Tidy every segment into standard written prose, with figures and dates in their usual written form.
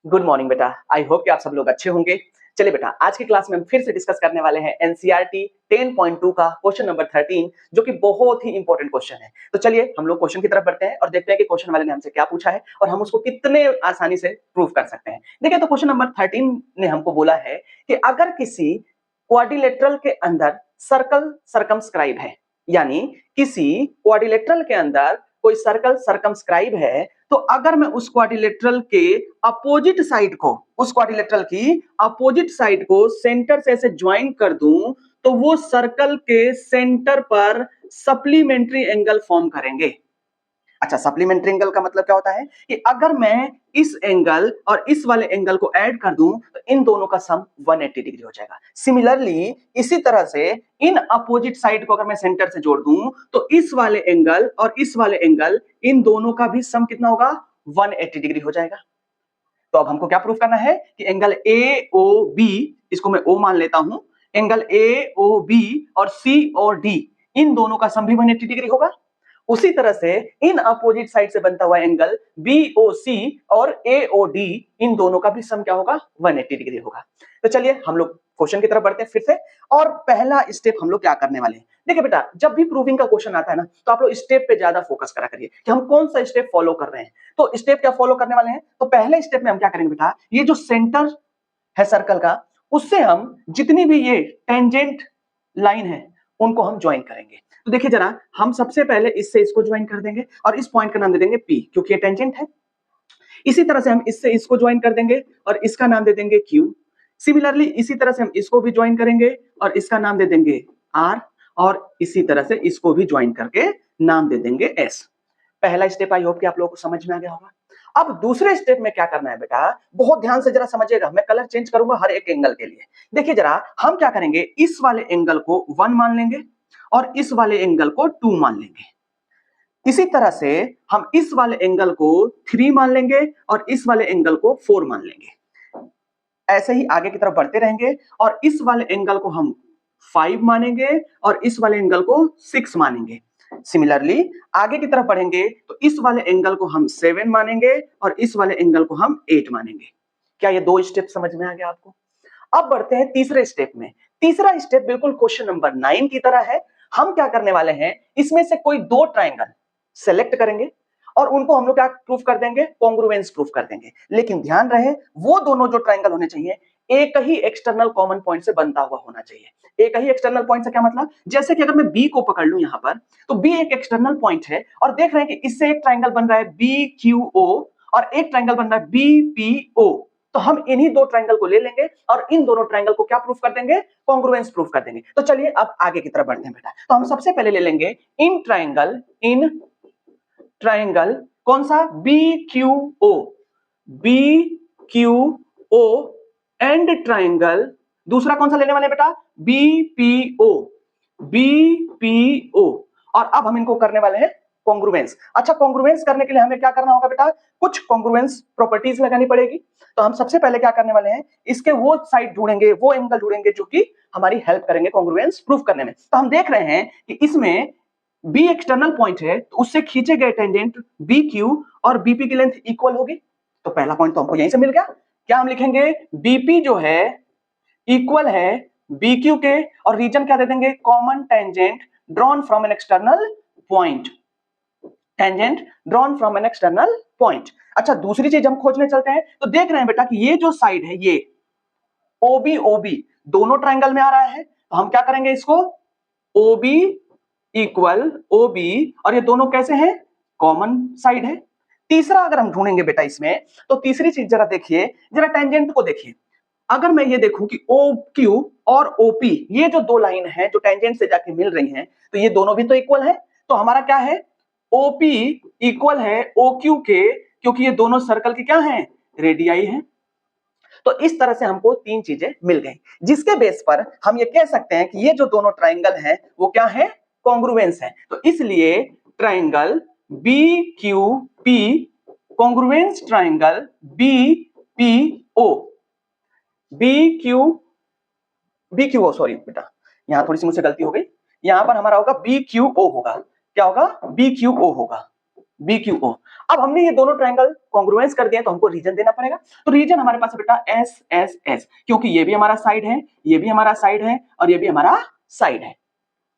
Good morning बेटा। I hope कि आप सब लोग अच्छे होंगे। चलिए बेटा, आज की क्लास में हम फिर से डिस्कस करने वाले हैं एनसीईआरटी 10.2 का क्वेश्चन नंबर 13, जो कि बहुत ही इंपॉर्टेंट क्वेश्चन है। तो चलिए हम लोग क्वेश्चन की तरफ बढ़ते हैं और देखते हैं कि क्वेश्चन वाले ने हमसे क्या पूछा है और हम उसको कितने आसानी से प्रूव कर सकते हैं। देखिए, तो क्वेश्चन नंबर 13 ने हमको बोला है कि अगर किसी क्वाड्रिलेटरल के अंदर सर्कल सर्कमस्क्राइब है, यानी किसी क्वाड्रिलेटरल के अंदर कोई सर्कल सर्कमस्क्राइब है, तो अगर मैं उस क्वाड्रिलेटरल के अपोजिट साइड को, उस क्वाड्रिलेटरल की अपोजिट साइड को सेंटर से ऐसे ज्वाइन कर दूं, तो वो सर्कल के सेंटर पर सप्लीमेंट्री एंगल फॉर्म करेंगे। अच्छा, सप्लीमेंट्री एंगल का मतलब क्या होता है कि अगर मैं इस एंगल और इस वाले एंगल को ऐड कर दूं तो इन दोनों का सम 180 डिग्री हो जाएगा। सिमिलरली इसी तरह से इन अपोजिट साइड को अगर मैं सेंटर से जोड़ दूं तो इस वाले एंगल और इस वाले एंगल, इन दोनों का भी सम कितना होगा? 180 डिग्री हो जाएगा। तो अब हमको क्या प्रूफ करना है कि एंगल ए ओ बी, इसको मैं ओ मान लेता हूं, एंगल ए ओ बी और सी और डी, इन दोनों का सम भी 180 डिग्री होगा। उसी तरह से इन अपोजिट साइड से बनता हुआ एंगल BOC और AOD, इन दोनों का भी सम क्या होगा? 180 डिग्री होगा। तो चलिए हम लोग क्वेश्चन की तरफ बढ़ते हैं फिर से। और पहला स्टेप हम लोग क्या करने वाले हैं, देखिए बेटा, जब भी प्रूविंग का क्वेश्चन आता है ना, तो आप लोग स्टेप पे ज्यादा फोकस करा करिए कि हम कौन सा स्टेप फॉलो कर रहे हैं। तो स्टेप क्या फॉलो करने वाले हैं, तो पहले स्टेप में हम क्या करेंगे बेटा, ये जो सेंटर है सर्कल का, उससे हम जितनी भी ये टेंजेंट लाइन है उनको हम ज्वाइन करेंगे। तो देखिए जरा, हम सबसे पहले इससे इसको ज्वाइन कर देंगे और इस पॉइंट का नाम दे देंगे P, क्योंकि ये टेंजेंट है। इसी तरह से हम इससे इसको ज्वाइन कर देंगे और इसका नाम दे देंगे Q। सिमिलरली इसी तरह से हम इसको भी ज्वाइन करेंगे और इसका नाम दे देंगे R, और इसी तरह से इसको भी ज्वाइन करके नाम दे देंगे S। पहला स्टेप आई होप कि आप लोगों को समझ में आ गया होगा। अब दूसरे स्टेप में क्या करना है बेटा, बहुत ध्यान से जरा समझिएगा, मैं कलर चेंज करूंगा हर एक एंगल के लिए। देखिए जरा, हम क्या करेंगे, इस वाले एंगल को 1 मान लेंगे और इस वाले एंगल को 2 मान लेंगे। इसी तरह से हम इस वाले एंगल को 3 मान लेंगे और इस वाले एंगल को 4 मान लेंगे। ऐसे ही आगे की तरफ बढ़ते रहेंगे और इस वाले एंगल को हम 5 मानेंगे और इस वाले एंगल को 6 मानेंगे। सिमिलरली आगे की तरफ बढ़ेंगे तो इस वाले एंगल को हम 7 मानेंगे और इस वाले एंगल को हम 8 मानेंगे। क्या ये दो स्टेप समझ में आ गया आपको? अब बढ़ते हैं तीसरे स्टेप में। तीसरा स्टेप बिल्कुल क्वेश्चन नंबर 9 की तरह है। हम क्या करने वाले हैं, इसमें से कोई दो ट्रायंगल सेलेक्ट करेंगे और उनको हम लोग क्या प्रूफ कर देंगे, कॉन्ग्रुएंस प्रूफ कर देंगे। लेकिन ध्यान रहे, वो दोनों जो ट्रायंगल होने चाहिए एक ही एक्सटर्नल कॉमन पॉइंट से बनता हुआ होना चाहिए। एक ही एक्सटर्नल पॉइंट से क्या मतलब, जैसे कि अगर मैं बी को पकड़ लूं यहां पर, तो बी एक एक्सटर्नल पॉइंट है और देख रहे हैं कि इससे एक ट्रायंगल बन रहा है BQO और एक ट्रायंगल बन रहा है BPO। तो हम इन्हीं दो ट्रायंगल को ले लेंगे और इन दोनों ट्रायंगल को क्या प्रूफ कर देंगे, कॉन्ग्रुएंस प्रूफ कर देंगे। तो चलिए अब आगे की तरफ बढ़ते हैं बेटा। तो हम सबसे पहले ले लेंगे इन ट्रायंगल कौन सा, BQO, BQO एंड ट्रायंगल दूसरा कौन सा लेने वाले बेटा, BPO, BPO। और अब हम इनको करने वाले हैं कॉन्ग्रुएंस। अच्छा, कॉन्ग्रुएंस करने के लिए हमें क्या करना होगा बेटा, कुछ कॉन्ग्रुएंस प्रॉपर्टीज लगानी पड़ेगी। तो हम सबसे पहले क्या करने वाले हैं, इसके वो साइड ढूंढेंगे, वो एंगल ढूंढेंगे जो कि हमारी हेल्प करेंगे कॉन्ग्रुएंस प्रूफ करने में। तो हम देख रहे हैं कि इसमें बी एक्सटर्नल पॉइंट है, तो उससे खींचे गए टेंजेंट BQ और BP की लेंथ इक्वल होगी। तो पहला पॉइंट तो हमको यहीं से मिल गया। क्या हम लिखेंगे, BP जो है इक्वल है BQ के, और रीजन क्या दे देंगे, common tangent drawn from an external point, tangent drawn from an external point. अच्छा, दूसरी चीज हम खोजने चलते हैं। तो देख रहे हैं बेटा कि ये जो साइड है, ये OB दोनों ट्रायंगल में आ रहा है, तो हम क्या करेंगे, इसको OB इक्वल OB, और ये दोनं कैसे हैं, कॉमन साइड है। तीसरा अगर हम ढूंढेंगे बेटा इसमें, तो तीसरी चीज जरा देखिए, जरा टेंजेंट को देखिए। अगर मैं ये देखूं कि OQ और OP, ये जो दो लाइन है जो टेंजेंट से जाके मिल रही हैं, तो ये दोनों भी तो इक्वल है। तो हमारा क्या है, OP इक्वल है OQ के, क्योंकि ये दोनों सर्कल की क्या है, रेडियाई है। तो इस तरह से हमको तीन चीजें मिल गई, जिसके बेस पर हम ये कह सकते हैं कि ये जो दोनों ट्रायंगल हैं वो क्या है, कॉन्ग्रुएंस है। तो इसलिए triangle BQP congruence triangle BPO, BQO sorry बेटा, यहां थोड़ी सी मुझसे गलती हो गई, यहां पर हमारा होगा BQO होगा। क्या होगा, BQO होगा, BQO। अब हमने ये दोनों ट्रायंगल कॉन्ग्रुएंस कर दिए तो हमको रीजन देना पड़ेगा। तो रीजन हमारे पास है बेटा SSS, क्योंकि ये भी हमारा साइड है, ये भी हमारा साइड है और ये भी हमारा साइड है।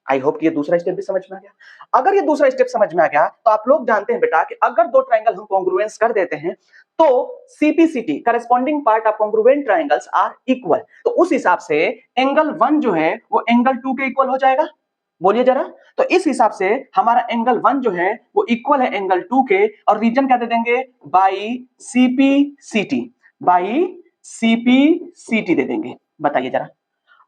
आई होप कि ये दूसरा स्टेप भी समझ में आ गया। अगर ये दूसरा स्टेप समझ में आ गया तो आप लोग जानते हैं बेटा कि अगर दो ट्रायंगल हम कॉन्ग्रुएंस कर देते हैं तो CPCT corresponding part of congruent triangles are equal. तो उस हिसाब से एंगल 1 जो है वो एंगल 2 के इक्वल हो जाएगा। बोलिए जरा। तो इस हिसाब से हमारा एंगल 1 जो है वो इक्वल है एंगल 2 के, और रीजन क्या दे देंगे? बाई CPCT दे देंगे। बताइए जरा,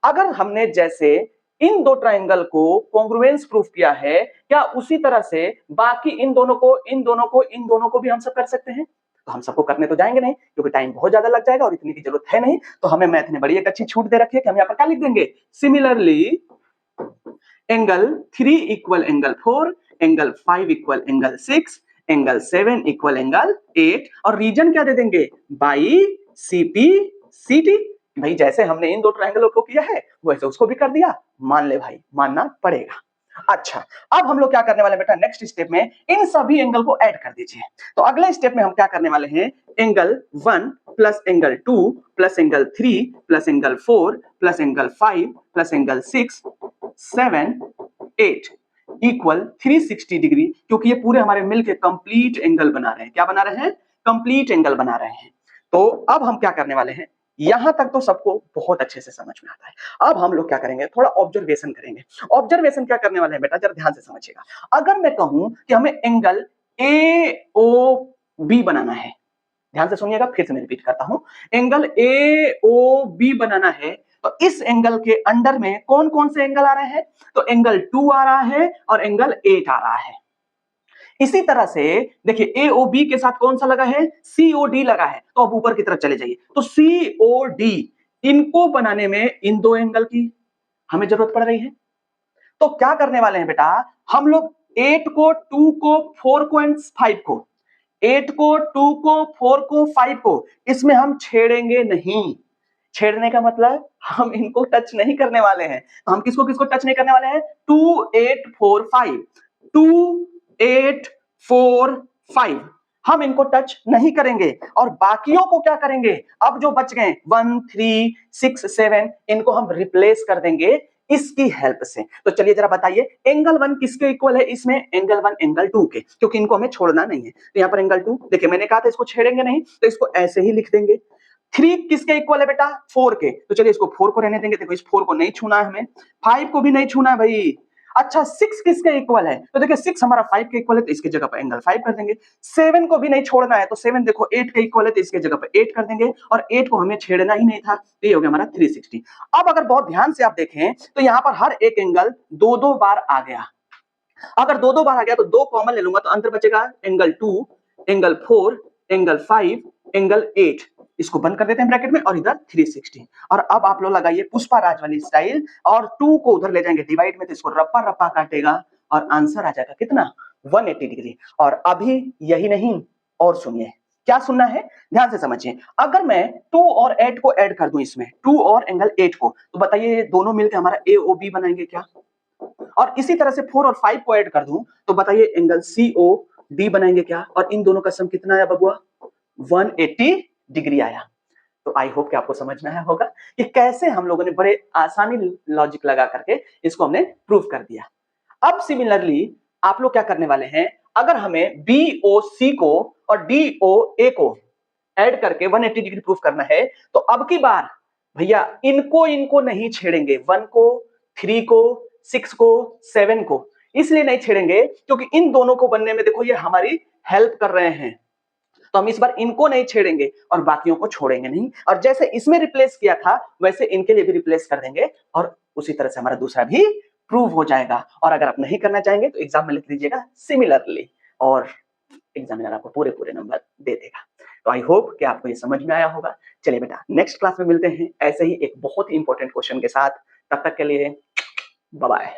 अगर हमने जैसे इन दो ट्रायंगल को कॉन्ग्रुएंस प्रूफ किया है, क्या उसी तरह से बाकी इन दोनों को भी हम सब कर सकते हैं? तो हम सबको करने तो जाएंगे नहीं, क्योंकि टाइम बहुत ज्यादा लग जाएगा और इतनी की जरूरत है नहीं। तो हमें मैथ ने बड़ी एक अच्छी छूट दे रखी है कि हम यहाँ पर क्या लिख देंगे? Similarly angle 3 equal angle 4, angle 5 equal angle 6, angle 7 equal angle 8, और रीजन क्या दे देंगे? By CPCT। भाई जैसे हमने इन दो ट्रायंगलों को किया है वैसे उसको भी कर दिया, मान ले भाई, मानना पड़ेगा। अच्छा, अब हम लोग क्या करने वाले हैं बेटा? नेक्स्ट स्टेप में इन सभी एंगल को ऐड कर दीजिए। तो अगले स्टेप में हम क्या करने वाले हैं? Angle 1 plus angle 2 plus angle 3 plus angle 4 plus angle 5 plus angle 6 7 8 equal 360 degree, क्योंकि ये पूरे हमारे मिलके कंप्लीट एंगल बना रहे हैं। क्या बना रहे हैं? कंप्लीट एंगल बना रहे हैं। तो अब हम क्या करने वाले हैं? यहां तक तो सबको बहुत अच्छे से समझ में आता है। अब हम लोग क्या करेंगे? थोड़ा ऑब्जर्वेशन करेंगे। ऑब्जर्वेशन क्या करने वाले हैं बेटा? जरा ध्यान से समझिएगा। अगर मैं कहूं कि हमें एंगल AOB बनाना है, ध्यान से सुनिएगा, फिर से मैं रिपीट करता हूं, एंगल AOB बनाना है, तो इस एंगल के अंडर में कौन कौन से एंगल आ रहे हैं? तो एंगल 2 आ रहा है और एंगल 8 आ रहा है। इसी तरह से देखिए AOB के साथ कौन सा लगा है? COD लगा है। तो अब ऊपर की तरफ चले जाइए, तो COD, इनको बनाने में इन दो एंगल की हमें जरूरत पड़ रही है। तो क्या करने वाले हैं बेटा? हम लोग 8 को, 2 को, 4 को एंड 5 को, 8 को, 2 को, 4 को, 5 को, इसमें हम छेड़ेंगे नहीं। छेड़ने का मतलब हम इनको टच नहीं करने वाले हैं। तो हम किसको किसको टच नहीं करने वाले हैं? 2 8 4 5, 2 8 4 5, हम इनको टच नहीं करेंगे। और बाकियों को क्या करेंगे? अब जो बच गए 1 3 6 7, इनको हम रिप्लेस कर देंगे इसकी हेल्प से। तो चलिए जरा बताइए, एंगल 1 किसके इक्वल है इसमें? एंगल 1 एंगल 2 के, क्योंकि इनको हमें छोड़ना नहीं है। तो यहाँ पर एंगल 2, देखिए मैंने कहा था इसको छेड़ेंगे नहीं, तो इसको ऐसे ही लिख देंगे। 3 किसके इक्वल है बेटा? 4 के, तो चलिए इसको 4 को रहने देंगे। देखो इस 4 को नहीं छूना है हमें, 5 को भी नहीं छूना है भाई। अच्छा, 6 किसके इक्वल है? तो देखिए 6 हमारा 5 के इक्वल है, तो इसकी जगह पर एंगल 5 कर देंगे। 7 को भी नहीं छोड़ना है, तो 7 देखो 8 के इक्वल है, तो इसके जगह पर 8 कर देंगे, और 8 को हमें छेड़ना ही नहीं था, तो ये हो गया हमारा 360। अब अगर बहुत ध्यान से आप देखें तो यहां पर हर एक एंगल दो दो बार आ गया। अगर दो दो बार आ गया तो दो कॉमन ले लूंगा, तो अंतर बचेगा एंगल 2, एंगल 4, एंगल 5, एंगल 8। इसको बंद कर देते हैं ब्रैकेट में, और इधर 360। और अब आप लोग लगाइए पुष्पा राज वाली स्टाइल, और 2 को उधर ले जाएंगे डिवाइड में, तो इसको रप्पा रप्पा काटेगा और आंसर आ जाएगा कितना? 180 डिग्री। और अभी यही नहीं, और सुनिए, क्या सुनना है? ध्यान से समझिए। अगर मैं 2 और 8 को ऐड कर दूं इसमें, 2 और एंगल 8 को, तो बताइए ये दोनों मिलकर हमारा AOB बनाएंगे क्या? और इसी तरह से 4 और 5 को ऐड कर दूं, तो बताइए एंगल COD बनाएंगे क्या? और इन दोनों का सम कितना आया बबुआ? 180 डिग्री आया। तो आई होप कि आपको समझ में आया होगा कि कैसे हम लोगों ने बड़े आसानी लॉजिक लगा करके इसको हमने प्रूव कर दिया। अब सिमिलरली आप लोग क्या करने वाले हैं? अगर हमें BOC को और DOA को ऐड करके 180 डिग्री प्रूफ करना है, तो अब की बार भैया इनको नहीं छेड़ेंगे, 1 को, 3 को, 6 को, 7 को इसलिए नहीं छेड़ेंगे क्योंकि इन दोनों को बनने में देखो ये हमारी हेल्प कर रहे हैं। तो हम इस बार इनको नहीं छेड़ेंगे और बाकियों को छोड़ेंगे नहीं, और जैसे इसमें रिप्लेस किया था वैसे इनके लिए भी रिप्लेस कर देंगे, और उसी तरह से हमारा दूसरा भी प्रूव हो जाएगा। और अगर आप नहीं करना चाहेंगे तो एग्जाम में लिख लीजिएगा सिमिलरली, और एग्जामिनर आपको पूरे पूरे नंबर दे देगा। तो आई होप कि आपको ये समझ में आया होगा। चलिए बेटा, नेक्स्ट क्लास में मिलते हैं ऐसे ही एक बहुत ही इंपॉर्टेंट क्वेश्चन के साथ। तब तक के लिए बाय बाय।